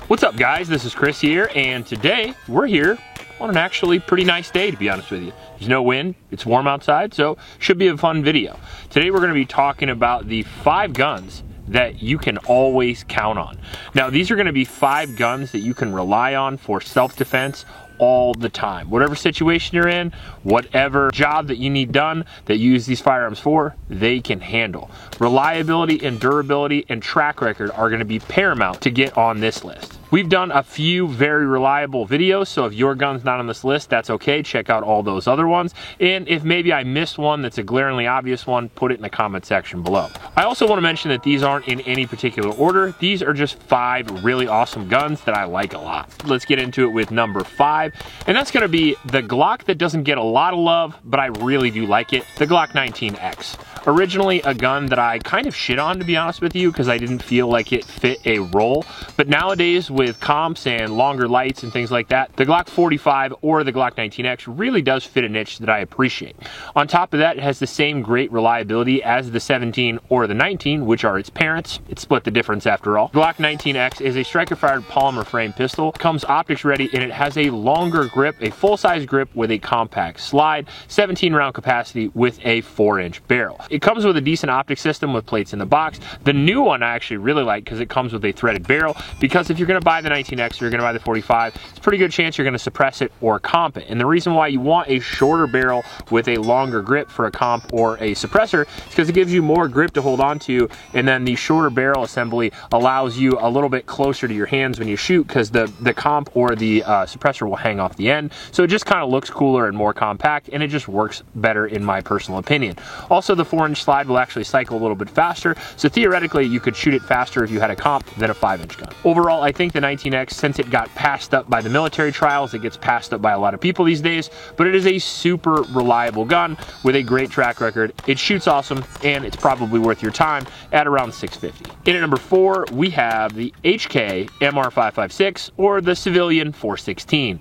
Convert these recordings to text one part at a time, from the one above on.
What's up, guys? This is Chris here, and today we're here on an actually pretty nice day, to be honest with you. There's no wind, it's warm outside, so should be a fun video. Today we're going to be talking about the 5 guns that you can always count on. Now, these are going to be 5 guns that you can rely on for self-defense all the time. Whatever situation you're in, whatever job that you need done that you use these firearms for, they can handle. Reliability and durability and track record are going to be paramount to get on this list. We've done a few very reliable videos, so if your gun's not on this list, that's okay. Check out all those other ones. And if maybe I missed one that's a glaringly obvious one, put it in the comment section below. I also want to mention that these aren't in any particular order. These are just 5 really awesome guns that I like a lot. Let's get into it with number 5, and that's going to be the Glock that doesn't get a lot of love, but I really do like it, the Glock 19X. Originally a gun that I kind of shit on, to be honest with you, because I didn't feel like it fit a role, but nowadays with comps and longer lights and things like that, the Glock 45 or the Glock 19X really does fit a niche that I appreciate. On top of that, it has the same great reliability as the 17 or the 19, which are its parents. It split the difference after all. Glock 19X is a striker-fired polymer frame pistol, comes optics ready, and it has a longer grip, a full-size grip with a compact slide, 17 round capacity with a 4-inch barrel. It comes with a decent optic system with plates in the box. The new one I actually really like because it comes with a threaded barrel, because if you're going to buy the 19X or you're going to buy the 45, it's a pretty good chance you're going to suppress it or comp it. And the reason why you want a shorter barrel with a longer grip for a comp or a suppressor is because it gives you more grip to hold on to, and then the shorter barrel assembly allows you a little bit closer to your hands when you shoot, because the comp or the suppressor will hang off the end. So it just kind of looks cooler and more compact, and it just works better in my personal opinion. Also, the 4-inch slide will actually cycle a little bit faster, so theoretically you could shoot it faster if you had a comp than a 5-inch gun. Overall, I think the 19X, since it got passed up by the military trials, it gets passed up by a lot of people these days, but it is a super reliable gun with a great track record. It shoots awesome, and it's probably worth your time at around $650. In at number 4, we have the HK MR556, or the civilian 416.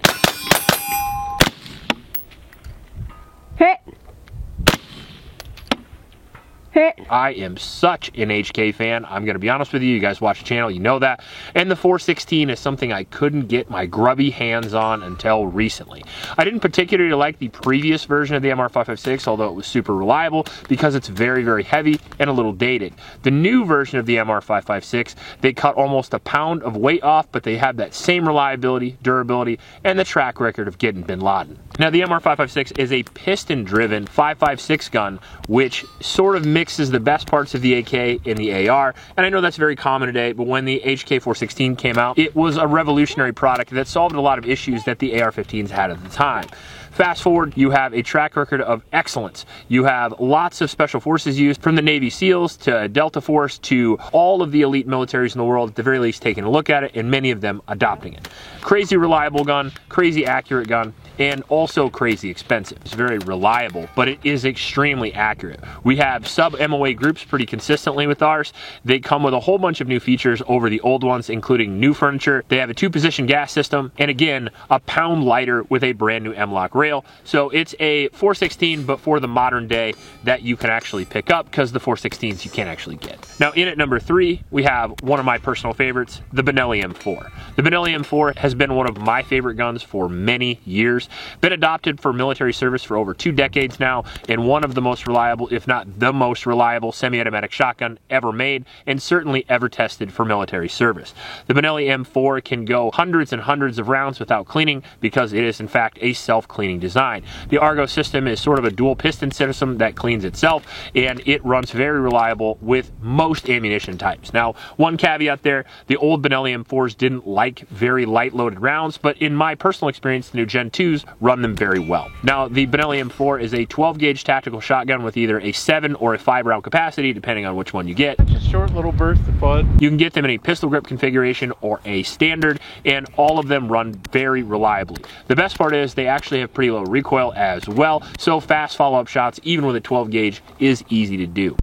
Hit. I am such an HK fan. I'm going to be honest with you. You guys watch the channel, you know that. And the 416 is something I couldn't get my grubby hands on until recently. I didn't particularly like the previous version of the MR556, although it was super reliable, because it's very, very heavy and a little dated. The new version of the MR556, they cut almost a pound of weight off, but they have that same reliability, durability, and the track record of getting Bin Laden. Now, the MR556 is a piston-driven 5.56 gun, which sort of mixes the best parts of the AK and the AR, and I know that's very common today, but when the HK416 came out, it was a revolutionary product that solved a lot of issues that the AR-15s had at the time. Fast forward, you have a track record of excellence. You have lots of special forces used, from the Navy SEALs to Delta Force to all of the elite militaries in the world, at the very least taking a look at it, and many of them adopting it. Crazy reliable gun, crazy accurate gun, and also crazy expensive. It's very reliable, but it is extremely accurate. We have sub-MOA groups pretty consistently with ours. They come with a whole bunch of new features over the old ones, including new furniture. They have a 2-position gas system, and again, a pound lighter with a brand new M-LOK rail. So it's a 416, but for the modern day, that you can actually pick up, because the 416s you can't actually get. Now, in at number 3, we have one of my personal favorites, the Benelli M4. The Benelli M4 has been one of my favorite guns for many years. Been adopted for military service for over 2 decades now, and one of the most reliable, if not the most reliable, semi-automatic shotgun ever made, and certainly ever tested for military service. The Benelli M4 can go hundreds and hundreds of rounds without cleaning, because it is in fact a self-cleaning design. The Argo system is sort of a dual piston system that cleans itself, and it runs very reliable with most ammunition types. Now, one caveat there, the old Benelli M4s didn't like very light loaded rounds, but in my personal experience, the new Gen 2s run them very well. Now, the Benelli M4 is a 12 gauge tactical shotgun with either a 7 or a 5 round capacity, depending on which one you get. Just a short little burst of fun. You can get them in a pistol grip configuration or a standard, and all of them run very reliably. The best part is they actually have pretty low recoil as well, so fast follow-up shots, even with a 12 gauge, is easy to do.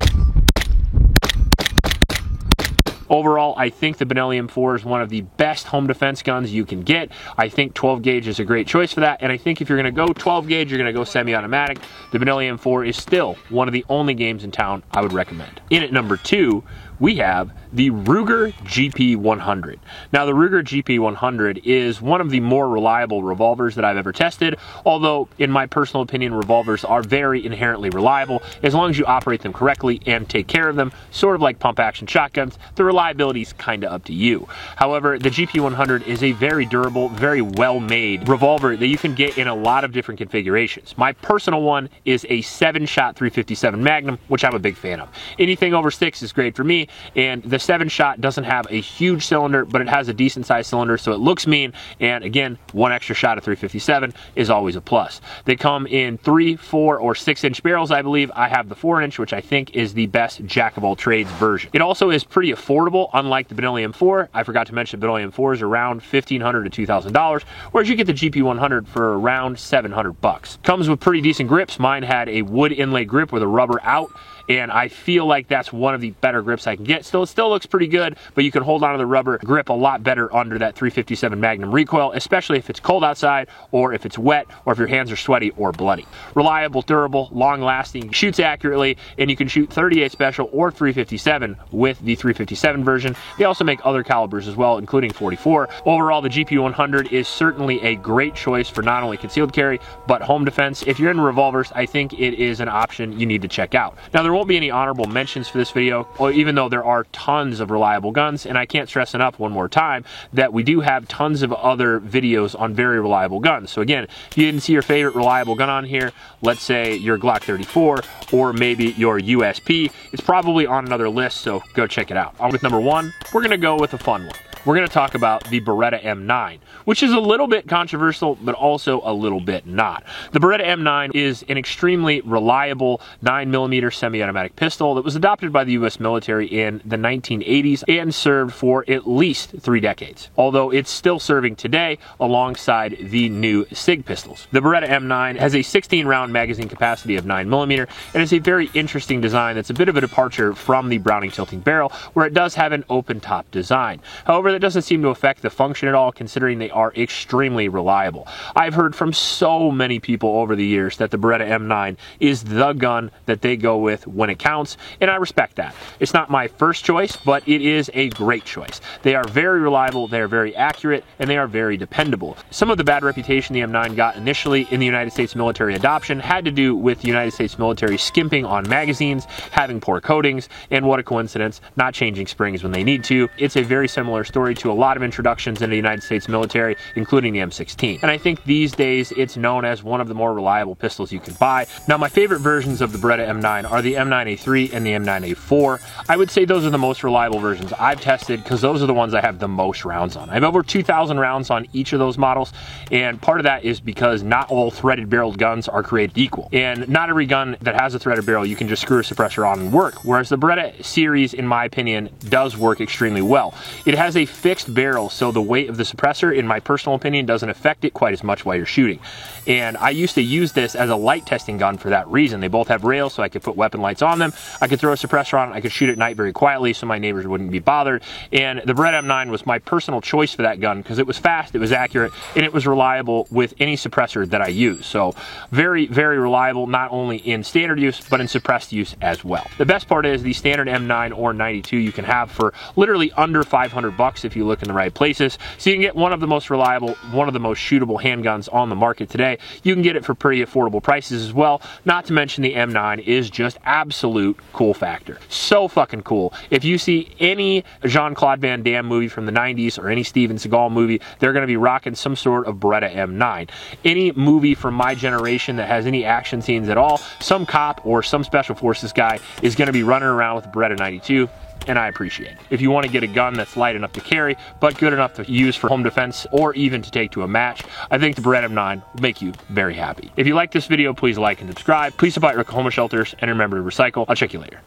Overall, I think the Benelli M4 is one of the best home defense guns you can get. I think 12 gauge is a great choice for that, and I think if you're going to go 12 gauge, you're going to go semi-automatic. The Benelli M4 is still one of the only games in town I would recommend. In at number 2, we have the Ruger GP100. Now, the Ruger GP100 is one of the more reliable revolvers that I've ever tested, although in my personal opinion, revolvers are very inherently reliable as long as you operate them correctly and take care of them, sort of like pump action shotguns. The reliability is kind of up to you. However, the GP100 is a very durable, very well-made revolver that you can get in a lot of different configurations. My personal one is a 7-shot 357 Magnum, which I'm a big fan of. Anything over 6 is great for me, and the 7-shot doesn't have a huge cylinder, but it has a decent sized cylinder, so it looks mean, and again, one extra shot of 357 is always a plus. They come in 3, 4, or 6-inch barrels, I believe. I have the 4-inch, which I think is the best jack of all trades version. It also is pretty affordable, unlike the Benelli M4. I forgot to mention Benelli M4 is around $1,500 to $2,000, whereas you get the GP100 for around $700. Comes with pretty decent grips. Mine had a wood inlay grip with a rubber out, and I feel like that's one of the better grips I can get. Still, it still looks pretty good, but you can hold onto the rubber grip a lot better under that 357 Magnum recoil, especially if it's cold outside, or if it's wet, or if your hands are sweaty or bloody. Reliable, durable, long-lasting, shoots accurately, and you can shoot 38 special or 357 with the 357 version. They also make other calibers as well, including 44. Overall, the GP100 is certainly a great choice for not only concealed carry, but home defense. If you're into revolvers, I think it is an option you need to check out. Now, there won't be any honorable mentions for this video, even though there are tons of reliable guns, and I can't stress enough one more time that we do have tons of other videos on very reliable guns. So again, if you didn't see your favorite reliable gun on here, let's say your Glock 34 or maybe your USP, it's probably on another list, so go check it out. On with number 1, we're gonna go with a fun one. We're going to talk about the Beretta M9, which is a little bit controversial, but also a little bit not. The Beretta M9 is an extremely reliable 9mm semi-automatic pistol that was adopted by the US military in the 1980s and served for at least 3 decades, although it's still serving today alongside the new SIG pistols. The Beretta M9 has a 16-round magazine capacity of 9mm, and it's a very interesting design that's a bit of a departure from the Browning tilting barrel, where it does have an open top design. However, that doesn't seem to affect the function at all, considering they are extremely reliable. I've heard from so many people over the years that the Beretta M9 is the gun that they go with when it counts, and I respect that. It's not my first choice, but it is a great choice. They are very reliable, they are very accurate, and they are very dependable. Some of the bad reputation the M9 got initially in the United States military adoption had to do with the United States military skimping on magazines, having poor coatings, and what a coincidence, not changing springs when they need to. It's a very similar story to a lot of introductions in the United States military, including the M16. And I think these days it's known as one of the more reliable pistols you can buy. Now, my favorite versions of the Beretta M9 are the M9A3 and the M9A4. I would say those are the most reliable versions I've tested because those are the ones I have the most rounds on. I have over 2,000 rounds on each of those models, and part of that is because not all threaded barreled guns are created equal. And not every gun that has a threaded barrel you can just screw a suppressor on and work, whereas the Beretta series, in my opinion, does work extremely well. It has a fixed barrel, so the weight of the suppressor, in my personal opinion, doesn't affect it quite as much while you're shooting. And I used to use this as a light testing gun for that reason. They both have rails, so I could put weapon lights on them. I could throw a suppressor on, I could shoot at night very quietly so my neighbors wouldn't be bothered. And the Beretta M9 was my personal choice for that gun because it was fast, it was accurate, and it was reliable with any suppressor that I use. So very, very reliable, not only in standard use, but in suppressed use as well. The best part is the standard M9 or 92 you can have for literally under $500 if you look in the right places. So you can get one of the most reliable, one of the most shootable handguns on the market today. You can get it for pretty affordable prices as well. Not to mention the M9 is just absolute cool factor. So fucking cool. If you see any Jean-Claude Van Damme movie from the 90s or any Steven Seagal movie, they're going to be rocking some sort of Beretta M9. Any movie from my generation that has any action scenes at all, some cop or some special forces guy is going to be running around with Beretta 92. And I appreciate it. If you want to get a gun that's light enough to carry, but good enough to use for home defense or even to take to a match, I think the Beretta M9 will make you very happy. If you like this video, please like and subscribe. Please support your Oklahoma shelters, and remember to recycle. I'll check you later.